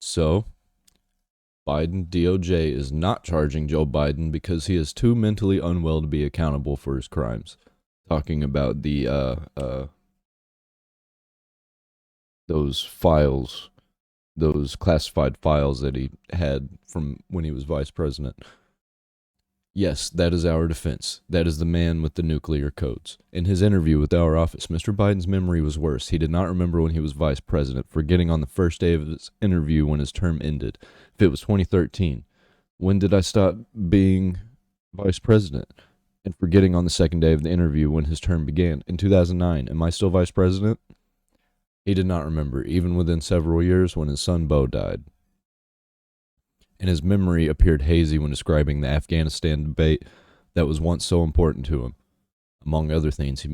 So, Biden DOJ is not charging Joe Biden because he is too mentally unwell to be accountable for his crimes. Talking about the those files, those classified files that he had from when he was vice president. Yes, that is our defense. That is the man with the nuclear codes. In his interview with our office, Mr. Biden's memory was worse. He did not remember when he was vice president, forgetting on the first day of his interview when his term ended. If it was 2013, when did I stop being vice president? And forgetting on the second day of the interview when his term began. In 2009, am I still vice president? He did not remember, even within several years when his son Beau died. And his memory appeared hazy when describing the Afghanistan debate that was once so important to him. Among other things,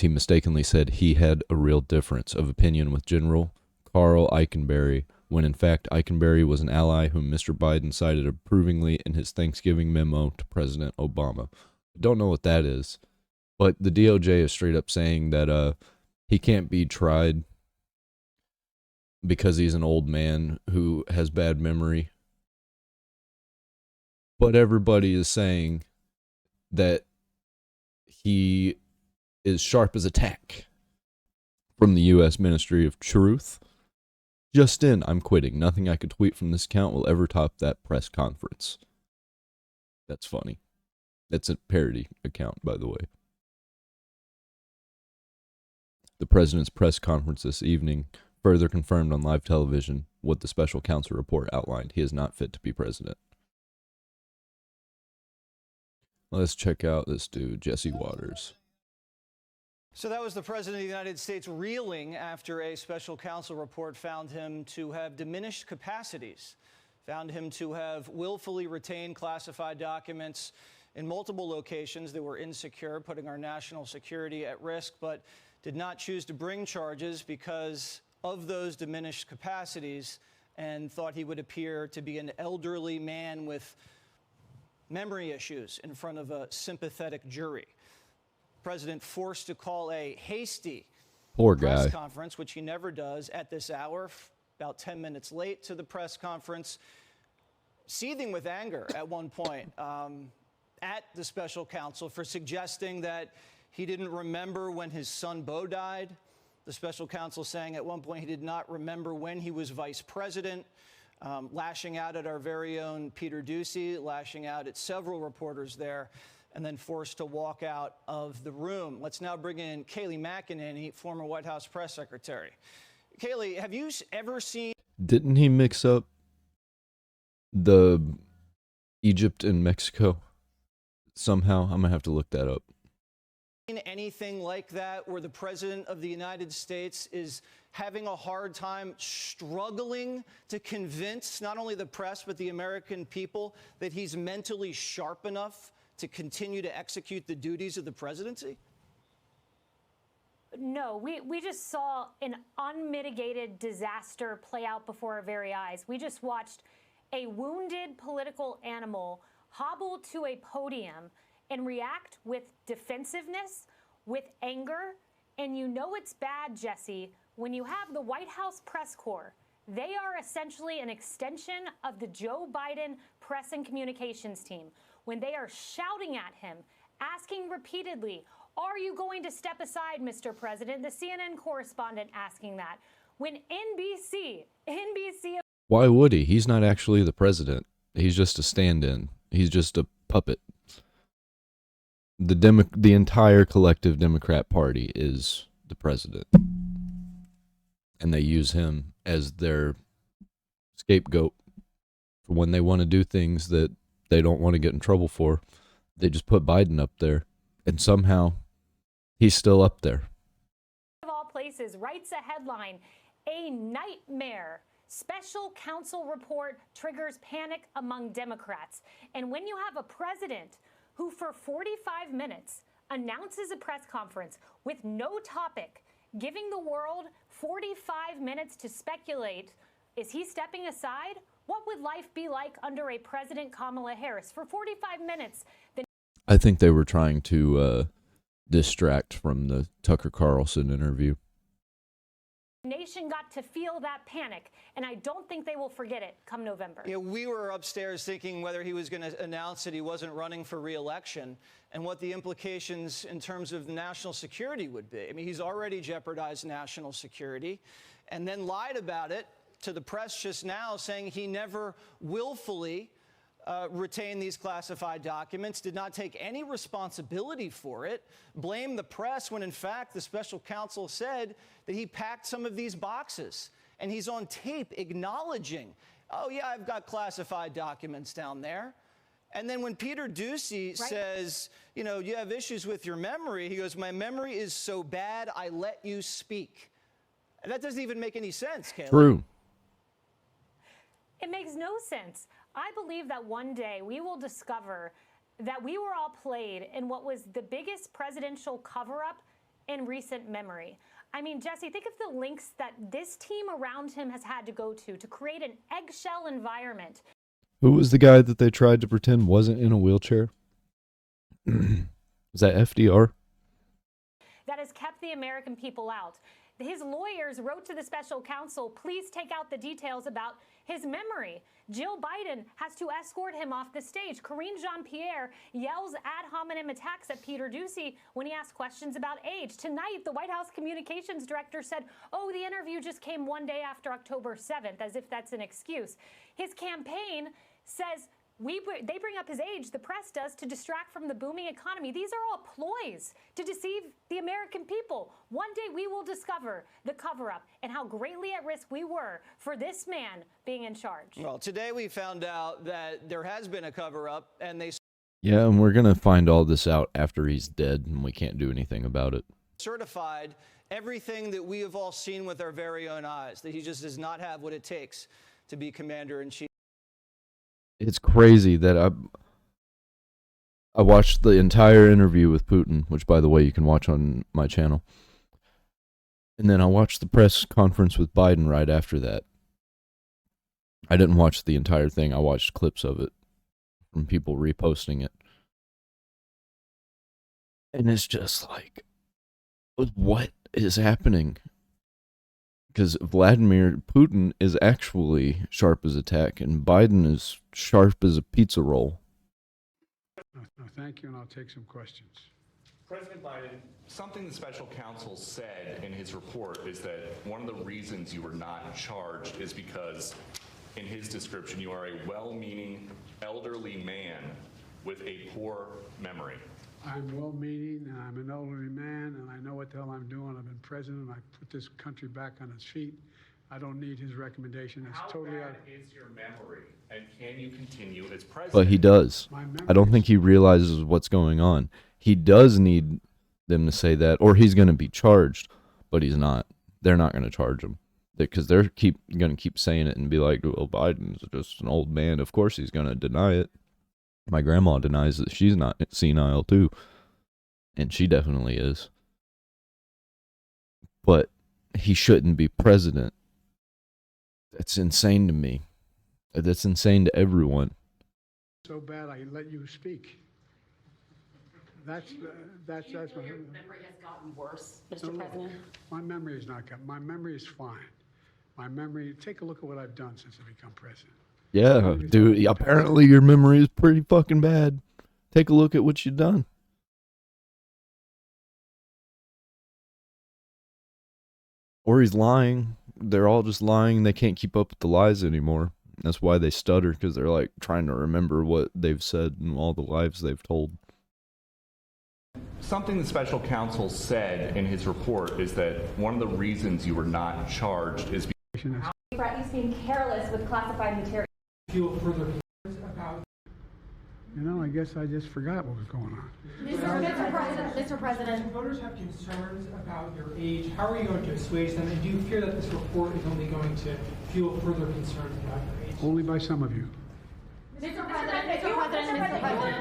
he mistakenly said he had a real difference of opinion with General Carl Eikenberry, when in fact Eikenberry was an ally whom Mr. Biden cited approvingly in his Thanksgiving memo to President Obama. I don't know what that is, but the DOJ is straight up saying that he can't be tried because he's an old man who has bad memory. But everybody is saying that he is sharp as a tack from the U.S. Ministry of Truth. Just in, I'm quitting. Nothing I could tweet from this account will ever top that press conference. That's funny. That's a parody account, by the way. The president's press conference this evening further confirmed on live television what the special counsel report outlined. He is not fit to be president. Let's check out this dude, Jesse Waters. So that was the President of the United States reeling after a special counsel report found him to have diminished capacities, found him to have willfully retained classified documents in multiple locations that were insecure, putting our national security at risk, but did not choose to bring charges because of those diminished capacities, and thought he would appear to be an elderly man with memory issues in front of a sympathetic jury. President forced to call a hasty press conference, which he never does at this hour, about 10 minutes late to the press conference, seething with anger at one point at the special counsel for suggesting that he didn't remember when his son Beau died. The special counsel saying at one point he did not remember when he was vice president. Lashing out at our very own Peter Doocy, lashing out at several reporters there, and then forced to walk out of the room. Let's now bring in Kayleigh McEnany, former White House press secretary. Kayleigh, have you ever seen... Didn't he mix up the Egypt and Mexico somehow? I'm going to have to look that up. Anything like that where the President of the United States is having a hard time struggling to convince not only the press but the American people that he's mentally sharp enough to continue to execute the duties of the presidency? No, we just saw an unmitigated disaster play out before our very eyes. We just watched a wounded political animal hobble to a podium and react with defensiveness, with anger. And you know it's bad, Jesse, when you have the White House press corps. They are essentially an extension of the Joe Biden press and communications team. When they are shouting at him, asking repeatedly, are you going to step aside, Mr. President? The CNN correspondent asking that. When NBC... Why would he? He's not actually the president. He's just a stand-in. He's just a puppet. The entire collective Democrat Party is the president. And they use him as their scapegoat for when they want to do things that they don't want to get in trouble for. They just put Biden up there. And somehow, he's still up there. Of all places, writes a headline, a nightmare. Special counsel report triggers panic among Democrats. And when you have a president who for 45 minutes announces a press conference with no topic, giving the world 45 minutes to speculate, is he stepping aside? What would life be like under a President Kamala Harris? For 45 minutes, I think they were trying to distract from the Tucker Carlson interview. Nation got to feel that panic, and I don't think they will forget it come November. You know, we were upstairs thinking whether he was going to announce that he wasn't running for re-election and what the implications in terms of national security would be. I mean, he's already jeopardized national security and then lied about it to the press just now, saying he never willfully retained these classified documents, did not take any responsibility for it, blamed the press when in fact the special counsel said that he packed some of these boxes. And he's on tape acknowledging, oh yeah, I've got classified documents down there. And then when Peter Doocy says, you know, you have issues with your memory, he goes, my memory is so bad I let you speak. And that doesn't even make any sense, Kayla. True. It makes no sense. I believe that one day we will discover that we were all played in what was the biggest presidential cover-up in recent memory. I mean, Jesse, think of the lengths that this team around him has had to go to create an eggshell environment. Who was the guy that they tried to pretend wasn't in a wheelchair? Was that FDR? That has kept the American people out. His lawyers wrote to the special counsel, please take out the details about his memory. Jill Biden has to escort him off the stage. Karine Jean-Pierre yells ad hominem attacks at Peter Doocy when he asks questions about age. Tonight, the White House communications director said, oh, the interview just came one day after October 7th, as if that's an excuse. His campaign says, they bring up his age, the press does, to distract from the booming economy. These are all ploys to deceive the American people. One day we will discover the cover-up and how greatly at risk we were for this man being in charge. Well, today we found out that there has been a cover-up, and they Yeah, and we're going to find all this out after he's dead, and we can't do anything about it. certified everything that we have all seen with our very own eyes, that he just does not have what it takes to be commander-in-chief. It's crazy that I watched the entire interview with Putin, which, by the way, you can watch on my channel. And then I watched the press conference with Biden right after that. I didn't watch the entire thing. I watched clips of it from people reposting it. And it's just like, what is happening? Because Vladimir Putin is actually sharp as a tack, and Biden is sharp as a pizza roll. No, thank you, and I'll take some questions. President Biden, something the special counsel said in his report is that one of the reasons you were not charged is because, in his description, you are a well-meaning elderly man with a poor memory. I'm well-meaning, and I'm an elderly man, and I know what the hell I'm doing. I've been president. I put this country back on its feet. I don't need his recommendation. It's How totally bad is your memory, and can you continue as president? But he does. I don't think he realizes what's going on. He does need them to say that, or he's going to be charged, but he's not. They're not going to charge him because they're going to keep saying it and be like, well, Biden's just an old man. Of course he's going to deny it. My grandma denies that she's not senile too, and she definitely is. But he shouldn't be president. That's insane to me. That's insane to everyone. so bad I let you speak. That's Your memory has gotten worse, Mr. No, President? my memory is not good. My memory is fine. My memory, take a look at what I've done since I've become president. Yeah, dude, apparently your memory is pretty fucking bad. Take a look at what you've done. Or he's lying. They're all just lying. They can't keep up with the lies anymore. That's why they stutter, because they're like trying to remember what they've said and all the lies they've told. Something the special counsel said in his report is that one of the reasons you were not charged is because Brett, you seem careless with classified material. Feel further concerns about. You know, I guess I just forgot what was going on. Mr. President. Voters have concerns about your age. How are you going to assuage them? And do you fear that this report is only going to fuel further concerns about your age? Only by some of you. Mr. President, you were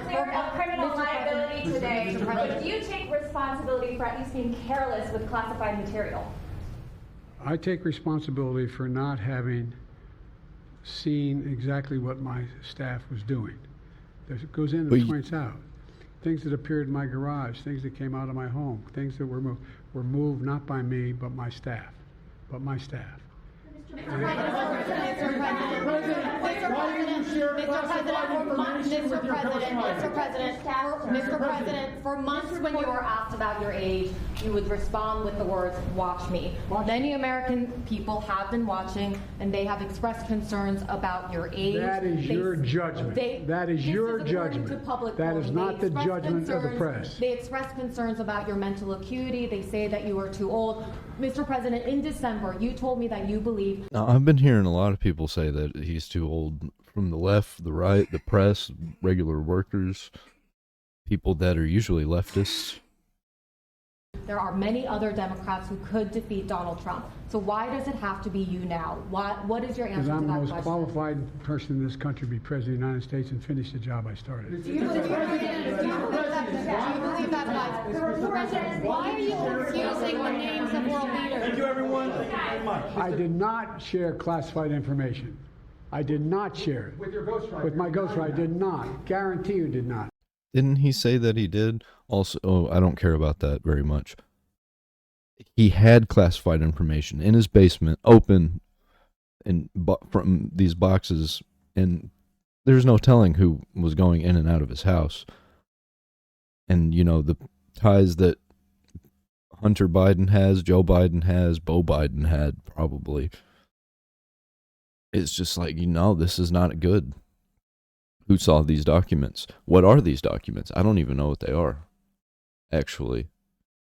cleared of criminal liability today. But do you take responsibility for at least being careless with classified material? I take responsibility for not having seen exactly what my staff was doing. It goes in and points out things that appeared in my garage, things that came out of my home, things that were moved not by me but my staff. but my staff. Mr. President, for months when you were asked about your age, you would respond with the words, "Watch me." Many American people have been watching, and they have expressed concerns about your age. That is your judgment. That is your judgment. That is not the judgment of the press. They expressed concerns about your mental acuity. They say that you are too old. Mr. President, in December, you told me that you believe. Now, I've been hearing a lot of people say that he's too old, from the left, the right, the press, regular workers, people that are usually leftists. There are many other Democrats who could defeat Donald Trump. So why does it have to be you now? What is your answer Because to I'm the that most question? qualified person in this country to be president of the United States and finish the job I started. Do you believe that, guys? Why are you confusing the names of world leaders? Thank you, everyone. Thank you very much. I did not share classified information. I did not share it. With your ghostwriter. With my ghostwriter, I did not. Guarantee you did not. Didn't he say that he did? Also, I don't care about that very much. He had classified information in his basement, open, and from these boxes, and there's no telling who was going in and out of his house. And, you know, the ties that Hunter Biden has, Joe Biden has, Beau Biden had, probably. It's just like, you know, this is not good. Who saw these documents? What are these documents? I don't even know what they are, actually.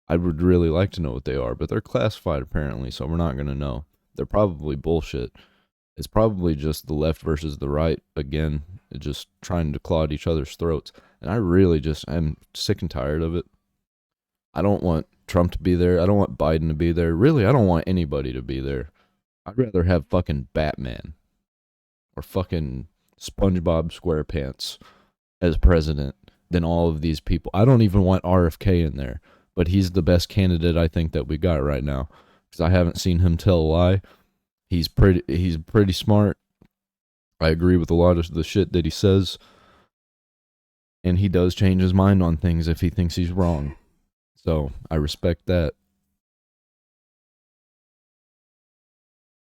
I would really like to know what they are, but they're classified apparently, so we're not going to know. They're probably bullshit. It's probably just the left versus the right, again, just trying to claw at each other's throats. And I really I'm sick and tired of it. I don't want Trump to be there. I don't want Biden to be there. Really, I don't want anybody to be there. I'd rather have fucking Batman or fucking SpongeBob SquarePants as president than all of these people. I don't even want RFK in there, but he's the best candidate I think that we got right now, because I haven't seen him tell a lie. He's pretty smart. I agree with a lot of the shit that he says, and he does change his mind on things if he thinks he's wrong. So I respect that.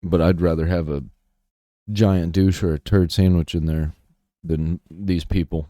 But I'd rather have a giant douche or a turd sandwich in there than these people.